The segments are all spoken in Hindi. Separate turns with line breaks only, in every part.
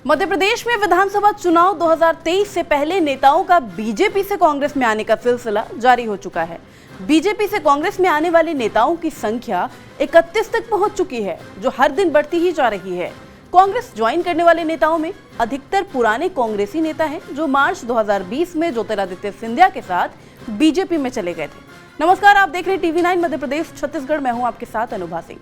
मध्य प्रदेश में विधानसभा चुनाव 2023 से पहले नेताओं का बीजेपी से कांग्रेस में आने का सिलसिला जारी हो चुका है। बीजेपी से कांग्रेस में आने वाले नेताओं की संख्या 31 तक पहुंच चुकी है, जो हर दिन बढ़ती ही जा रही है। कांग्रेस ज्वाइन करने वाले नेताओं में अधिकतर पुराने कांग्रेसी नेता हैं, जो मार्च 2020 में ज्योतिरादित्य सिंधिया के साथ बीजेपी में चले गए थे। नमस्कार, आप देख रहे हैं टीवी 9 मध्य प्रदेश छत्तीसगढ़। मैं हूं आपके साथ अनुभा सिंह।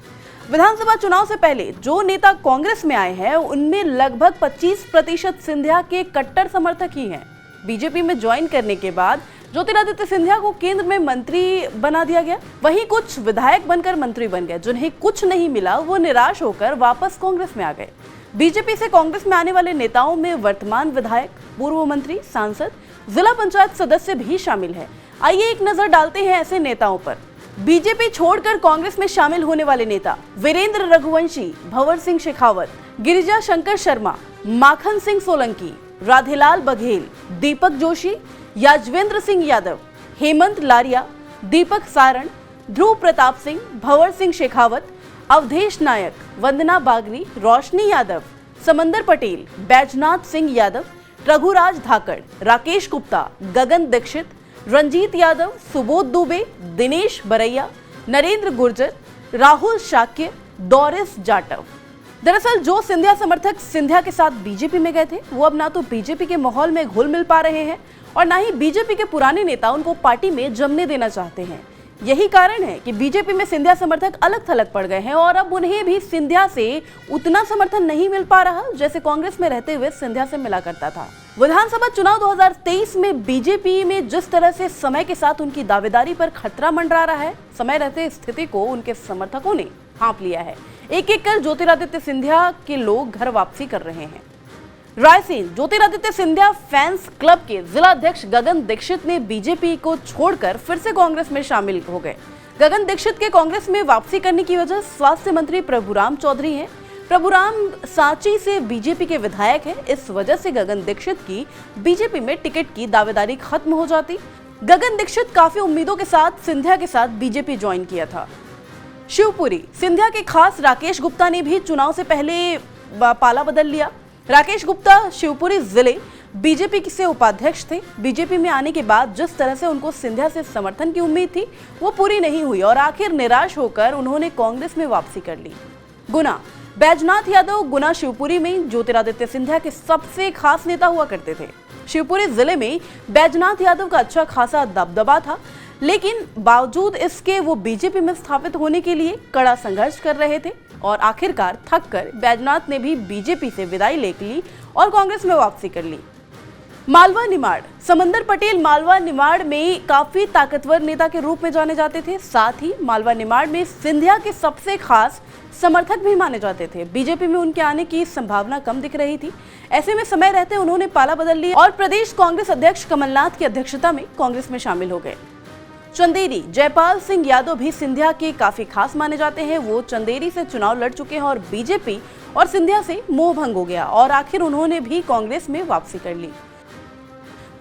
विधानसभा चुनाव से पहले जो नेता कांग्रेस में आए हैं, उनमें लगभग 25% सिंधिया के कट्टर समर्थक ही हैं। बीजेपी में ज्वाइन करने के बाद ज्योतिरादित्य सिंधिया को केंद्र में मंत्री बना दिया गया। वहीं कुछ विधायक बनकर मंत्री बन गए। जिन्हें कुछ नहीं मिला, वो निराश होकर वापस कांग्रेस में आ गए। बीजेपी से कांग्रेस में आने वाले नेताओं में वर्तमान विधायक, पूर्व मंत्री, सांसद, जिला पंचायत सदस्य भी शामिल है। आइए एक नजर डालते हैं ऐसे नेताओं पर। बीजेपी छोड़कर कांग्रेस में शामिल होने वाले नेता वीरेंद्र रघुवंशी, भंवर सिंह शेखावत, गिरिजा शंकर शर्मा, माखन सिंह सोलंकी, राधेलाल बघेल, दीपक जोशी, याजवेंद्र सिंह यादव, हेमंत लारिया, दीपक सारण, ध्रुव प्रताप सिंह, भंवर सिंह शेखावत, अवधेश नायक, वंदना बागरी, रोशनी यादव, समंदर पटेल, बैजनाथ सिंह यादव, रघुराज धाकड़, राकेश गुप्ता, गगन दीक्षित, रंजीत यादव, सुबोध दुबे, दिनेश बरैया, नरेंद्र गुर्जर, राहुल शाक्य, डोरिस जाटव। दरअसल जो सिंधिया समर्थक सिंधिया के साथ बीजेपी में गए थे, वो अब ना तो बीजेपी के माहौल में घुल मिल पा रहे हैं और ना ही बीजेपी के पुराने नेता उनको पार्टी में जमने देना चाहते हैं। यही कारण है कि बीजेपी में सिंधिया समर्थक अलग थलग पड़ गए हैं और अब उन्हें भी सिंधिया से उतना समर्थन नहीं मिल पा रहा जैसे कांग्रेस में रहते हुए सिंधिया से मिला करता था। विधानसभा चुनाव 2023 में बीजेपी में जिस तरह से समय के साथ उनकी दावेदारी पर खतरा मंडरा रहा है, समय रहते स्थिति को उनके समर्थकों ने हाँप लिया है। एक एक कर ज्योतिरादित्य सिंधिया के लोग घर वापसी कर रहे हैं। रायसेन ज्योतिरादित्य सिंधिया फैंस क्लब के जिला अध्यक्ष गगन दीक्षित ने बीजेपी को छोड़कर फिर से कांग्रेस में शामिल हो गए। गगन दीक्षित के कांग्रेस में वापसी करने की वजह स्वास्थ्य मंत्री प्रभुराम चौधरी हैं। प्रभुराम सांची से बीजेपी के विधायक हैं। इस वजह से गगन दीक्षित की बीजेपी में टिकट की दावेदारी खत्म हो जाती। गगन दीक्षित काफी उम्मीदों के साथ सिंधिया के साथ बीजेपी ज्वाइन किया था। शिवपुरी सिंधिया के खास राकेश गुप्ता ने भी चुनाव से पहले पाला बदल लिया। राकेश गुप्ता शिवपुरी जिले बीजेपी से उपाध्यक्ष थे। बीजेपी में आने के बाद जिस तरह से उनको सिंधिया से समर्थन की उम्मीद थी, वो पूरी नहीं हुई और आखिर निराश होकर उन्होंने कांग्रेस में वापसी कर ली। गुना बैजनाथ यादव गुना शिवपुरी में ज्योतिरादित्य सिंधिया के सबसे खास नेता हुआ करते थे। शिवपुरी जिले में बैजनाथ यादव का अच्छा खासा दबदबा था, लेकिन बावजूद इसके वो बीजेपी में स्थापित होने के लिए कड़ा संघर्ष कर रहे थे और आखिरकार थककर बैजनाथ ने भी बीजेपी से विदाई ले ली और कांग्रेस में वापसी कर ली। मालवा निमाड़ समंदर पटेल मालवा निमाड़ में काफी ताकतवर नेता के रूप में जाने जाते थे। साथ ही मालवा निमाड़ में सिंधिया के सबसे खास समर्थक भी माने जाते थे। बीजेपी में उनके आने की संभावना कम दिख रही थी। ऐसे में समय रहते उन्होंने पाला बदल लिया और प्रदेश कांग्रेस अध्यक्ष कमलनाथ की अध्यक्षता में कांग्रेस में शामिल हो गए। चंदेरी जयपाल सिंह यादव भी सिंधिया के काफी खास माने जाते हैं। वो चंदेरी से चुनाव लड़ चुके हैं और बीजेपी और सिंधिया से मोह भंग हो गया और आखिर उन्होंने भी कांग्रेस में वापसी कर ली।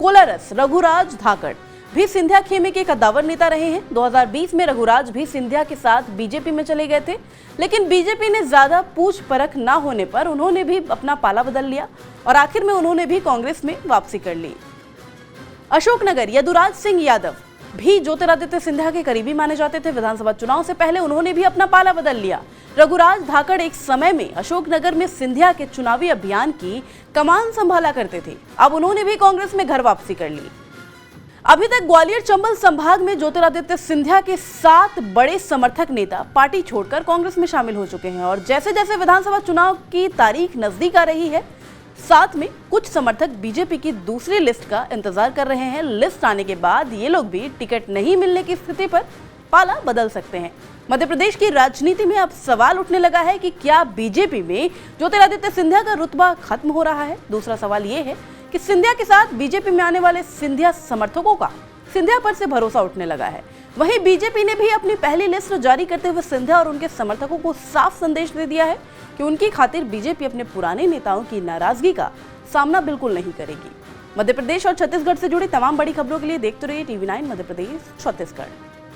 कोलारस रघुराज धाकड़ भी सिंधिया खेमे के कद्दावर नेता रहे हैं। 2020 में रघुराज भी सिंधिया के साथ बीजेपी में चले गए थे, लेकिन बीजेपी ने ज्यादा पूछ परख न होने पर उन्होंने भी अपना पाला बदल लिया और आखिर में उन्होंने भी कांग्रेस में वापसी कर ली। अशोकनगर यदुराज सिंह यादव भी ज्योतिरादित्य सिंधिया के करीबी माने जाते थे। विधानसभा चुनाव से पहले उन्होंने भी अपना पाला बदल लिया। रघुराज धाकड़ एक समय में अशोकनगर में सिंधिया के चुनावी अभियान की कमान संभाला करते थे। अब उन्होंने भी कांग्रेस में घर वापसी कर ली। अभी तक ग्वालियर चंबल संभाग में ज्योतिरादित्य सिंधिया के 7 बड़े समर्थक नेता पार्टी छोड़कर कांग्रेस में शामिल हो चुके हैं और जैसे जैसे विधानसभा चुनाव की तारीख नजदीक आ रही है, साथ में कुछ समर्थक बीजेपी की दूसरी लिस्ट का इंतजार कर रहे हैं। लिस्ट आने के बाद ये लोग भी टिकट नहीं मिलने की स्थिति पर पाला बदल सकते हैं। मध्य प्रदेश की राजनीति में अब सवाल उठने लगा है कि क्या बीजेपी में ज्योतिरादित्य सिंधिया का रुतबा खत्म हो रहा है। दूसरा सवाल ये है कि सिंधिया के साथ बीजेपी में आने वाले सिंधिया समर्थकों का सिंधिया पर से भरोसा उठने लगा है। वहीं बीजेपी ने भी अपनी पहली लिस्ट जारी करते हुए सिंधिया और उनके समर्थकों को साफ संदेश दे दिया है कि उनकी खातिर बीजेपी अपने पुराने नेताओं की नाराजगी का सामना बिल्कुल नहीं करेगी। मध्य प्रदेश और छत्तीसगढ़ से जुड़ी तमाम बड़ी खबरों के लिए देखते रहिए टीवी 9 मध्य प्रदेश छत्तीसगढ़।